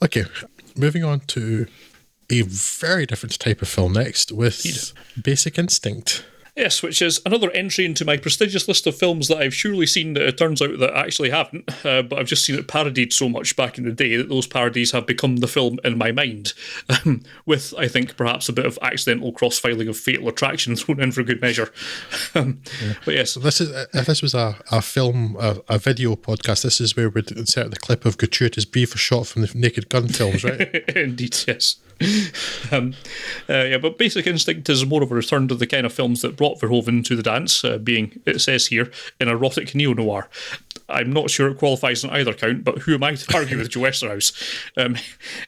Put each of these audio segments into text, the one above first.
Okay, moving on to a very different type of film next with Basic Instinct. Yes, which is another entry into my prestigious list of films that I've surely seen that it turns out that I actually haven't, but I've just seen it parodied so much back in the day that those parodies have become the film in my mind, with, I think, perhaps a bit of accidental cross-filing of Fatal Attraction thrown in for good measure. But yes. So this is if this was a film, a video podcast, this is where we'd insert the clip of gratuitous brief shot from the Naked Gun films, right? Indeed, yes. But Basic Instinct is more of a return to the kind of films that brought Verhoeven to the dance, being, it says here, an erotic neo-noir. I'm not sure it qualifies on either count, but who am I to argue with Joe Westerhouse?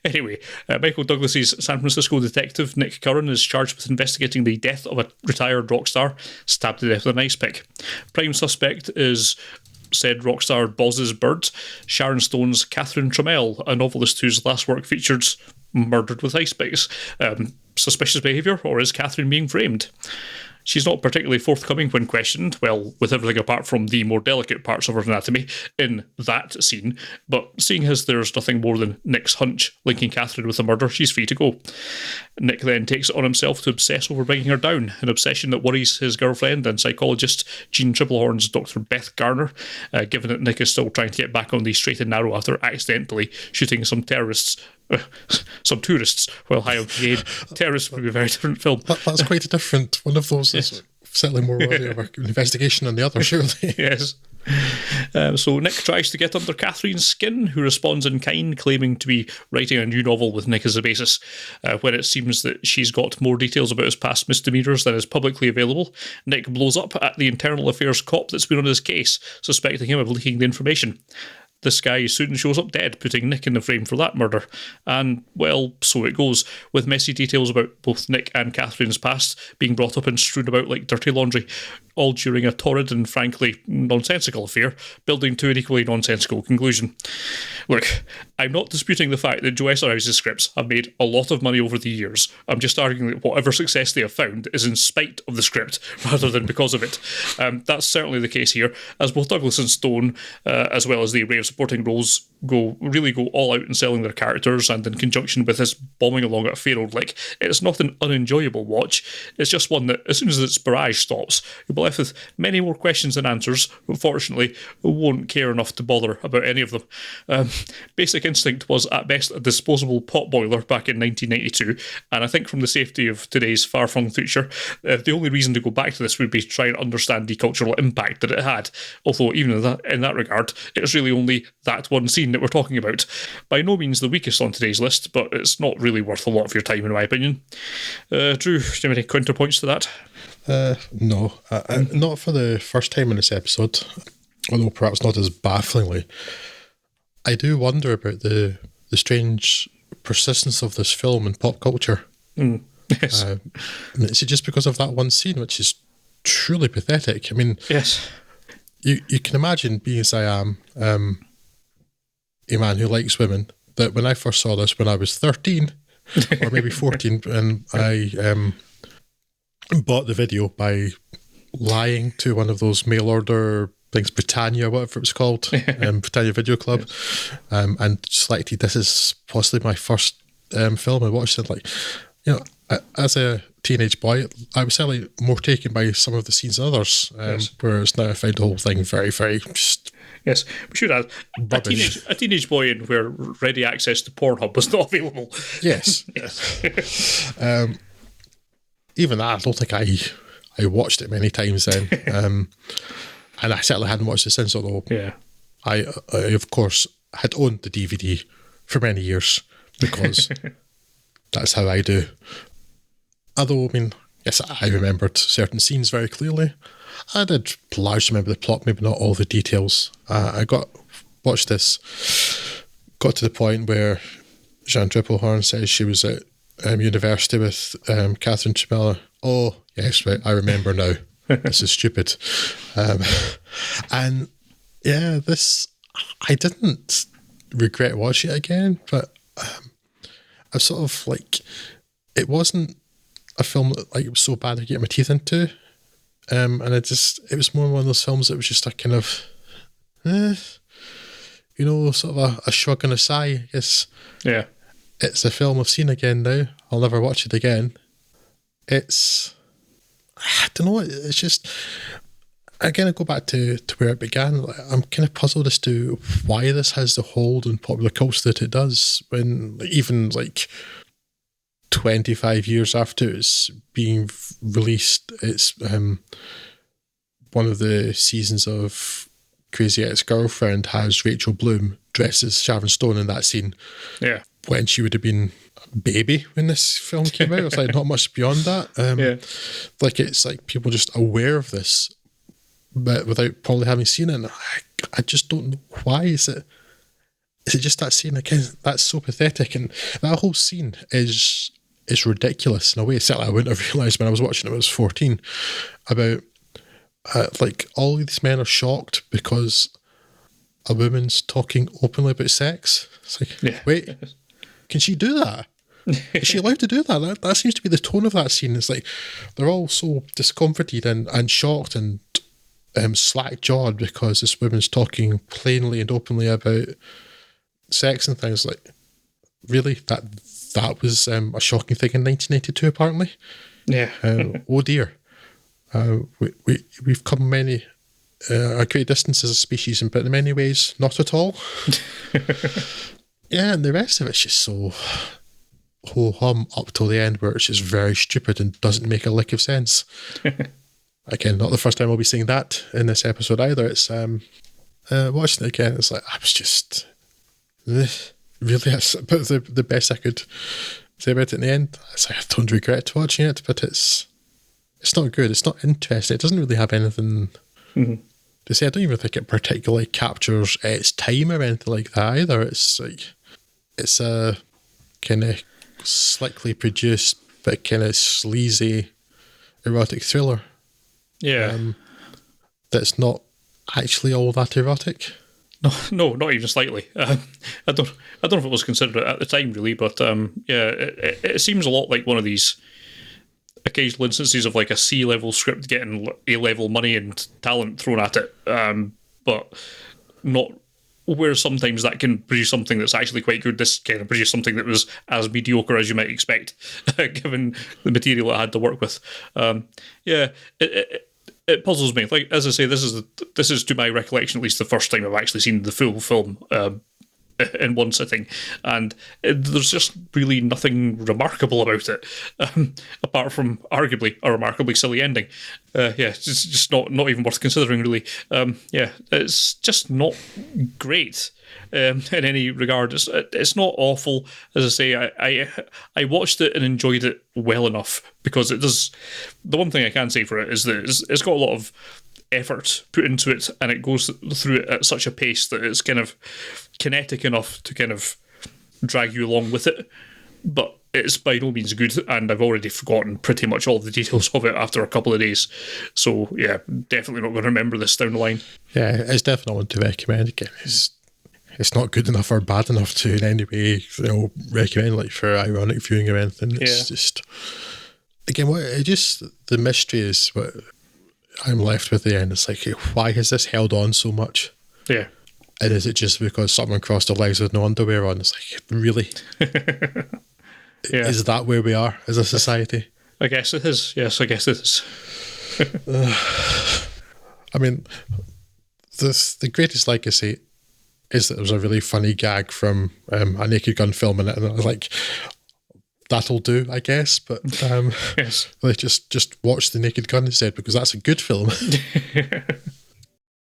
Anyway, Michael Douglas's San Francisco detective, Nick Curran, is charged with investigating the death of a retired rock star, stabbed to death with an ice pick. Prime suspect is said rock star Boz's Bird, Sharon Stone's Catherine Trammell, a novelist whose last work features murdered with ice picks. Suspicious behaviour, or is Catherine being framed? She's not particularly forthcoming when questioned, well, with everything apart from the more delicate parts of her anatomy in that scene, but seeing as there's nothing more than Nick's hunch linking Catherine with the murder, she's free to go. Nick then takes it on himself to obsess over bringing her down, an obsession that worries his girlfriend and psychologist Jean Triplehorn's Dr. Beth Garner, given that Nick is still trying to get back on the straight and narrow after accidentally shooting some tourists while high on parade. Terrorists would be a very different film. That's quite a different one of those. Is certainly more worthy of an investigation than the other, surely. Yes. So Nick tries to get under Catherine's skin, who responds in kind, claiming to be writing a new novel with Nick as a basis. When it seems that she's got more details about his past misdemeanours than is publicly available, Nick blows up at the internal affairs cop that's been on his case, suspecting him of leaking the information. This guy soon shows up dead, putting Nick in the frame for that murder. And, well, so it goes, with messy details about both Nick and Catherine's past being brought up and strewn about like dirty laundry, all during a torrid and frankly nonsensical affair, building to an equally nonsensical conclusion. Look, I'm not disputing the fact that Joe Esserhouse's scripts have made a lot of money over the years. I'm just arguing that whatever success they have found is in spite of the script, rather than because of it. That's certainly the case here, as both Douglas and Stone, as well as the array of supporting roles, go all out in selling their characters, and in conjunction with this bombing along at a fair old lick, it's not an unenjoyable watch. It's just one that, as soon as its barrage stops, you'll be left with many more questions than answers, but fortunately won't care enough to bother about any of them. Basic Instinct was at best a disposable potboiler back in 1992, and I think from the safety of today's far-flung future, the only reason to go back to this would be to try and understand the cultural impact that it had, although even in that regard, it's really only that one scene that we're talking about. By no means the weakest on today's list, but it's not really worth a lot of your time in my opinion. Drew, do you have any counterpoints to that? No, not for the first time in this episode, although perhaps not as bafflingly. I do wonder about the strange persistence of this film in pop culture. Yes. Is it just because of that one scene, which is truly pathetic? I mean, yes. You can imagine, being as I am, a man who likes women, that when I first saw this when I was 13, or maybe 14, and I bought the video by lying to one of those mail order things, Britannia, whatever it was called, Britannia Video Club, and selected this is possibly my first film I watched it. Like, you know, as a teenage boy, I was certainly more taken by some of the scenes than others, whereas now I find the whole thing very, very just... Yes, we should add, a teenage boy in where ready access to Pornhub was not available. Yes. Even that, I don't think I watched it many times then. And I certainly hadn't watched it since, although I of course, had owned the DVD for many years, because that's how I do. Although, I mean, yes, I remembered certain scenes very clearly. I did largely remember the plot, maybe not all the details. I watched this, got to the point where Jean Triplehorn says she was at university with Catherine Trammell. Oh, yes, right, I remember now. This is stupid. And yeah, this, I didn't regret watching it again, but I was sort of like, it wasn't a film that like it was so bad to get my teeth into. And it was more one of those films that was just a kind of, you sort of a shrug and a sigh. It's a film I've seen again now. I'll never watch it again. I don't know, it's just, again, I go back to where it began. I'm kind of puzzled as to why this has the hold on popular culture that it does, when even like 25 years after it's being released, it's one of the seasons of Crazy Ex-Girlfriend has Rachel Bloom dressed as Sharon Stone in that scene. Yeah. When she would have been a baby when this film came out. It's like not much beyond that. Like, it's like people just aware of this, but without probably having seen it. And I just don't know why. Is it just that scene again? That's so pathetic, and that whole scene is ridiculous in a way. Certainly, I wouldn't have realised when I was watching it when I was 14. About like all of these men are shocked because a woman's talking openly about sex. It's like, wait, can she do that? Is she allowed to do that? That seems to be the tone of that scene. It's like they're all so discomforted and shocked and slack-jawed because this woman's talking plainly and openly about sex and things. Like, really? That was a shocking thing in 1982, apparently? Yeah. Oh dear. We've come a great distance as a species, but in many ways, not at all. Yeah, and the rest of it's just so ho-hum up till the end, where it's just very stupid and doesn't make a lick of sense. Again, not the first time I'll be seeing that in this episode either. It's watching it again, it's like, I was just really, that's about the best I could say about it in the end. It's like, I don't regret watching it, but it's not good. It's not interesting. It doesn't really have anything to say. I don't even think it particularly captures its time or anything like that either. It's like, it's a kind of slickly produced but kind of sleazy erotic thriller. Yeah. That's not actually all that erotic. No, not even slightly. I don't know if it was considered at the time, really, but it seems a lot like one of these occasional instances of like a C-level script getting A-level money and talent thrown at it, but not where sometimes that can produce something that's actually quite good. This kind of produced something that was as mediocre as you might expect, given the material it had to work with. It puzzles me. Like, as I say, this is to my recollection at least the first time I've actually seen the full film in one sitting, and there's just really nothing remarkable about it, apart from arguably a remarkably silly ending. It's just not even worth considering, really. It's just not great in any regard. It's not awful. As I say, I watched it and enjoyed it well enough, because it does. The one thing I can say for it is that it's got a lot of effort put into it, and it goes through it at such a pace that it's kind of kinetic enough to kind of drag you along with it, but it's by no means good, and I've already forgotten pretty much all the details of it after a couple of days. So yeah, definitely not going to remember this down the line. Yeah, it's definitely one to recommend. Again, it's not good enough or bad enough to in any way recommend, like, for ironic viewing or anything. It's just, again, the mystery is what I'm left with at the end. It's like, why has this held on so much? Yeah. And is it just because someone crossed their legs with no underwear on? It's like, really? Is that where we are as a society? I guess it is. Yes, I guess it is. I mean, the greatest legacy is that there was a really funny gag from a Naked Gun film in it, and I was like, that'll do, I guess. But yes, like, just watch The Naked Gun instead, because that's a good film.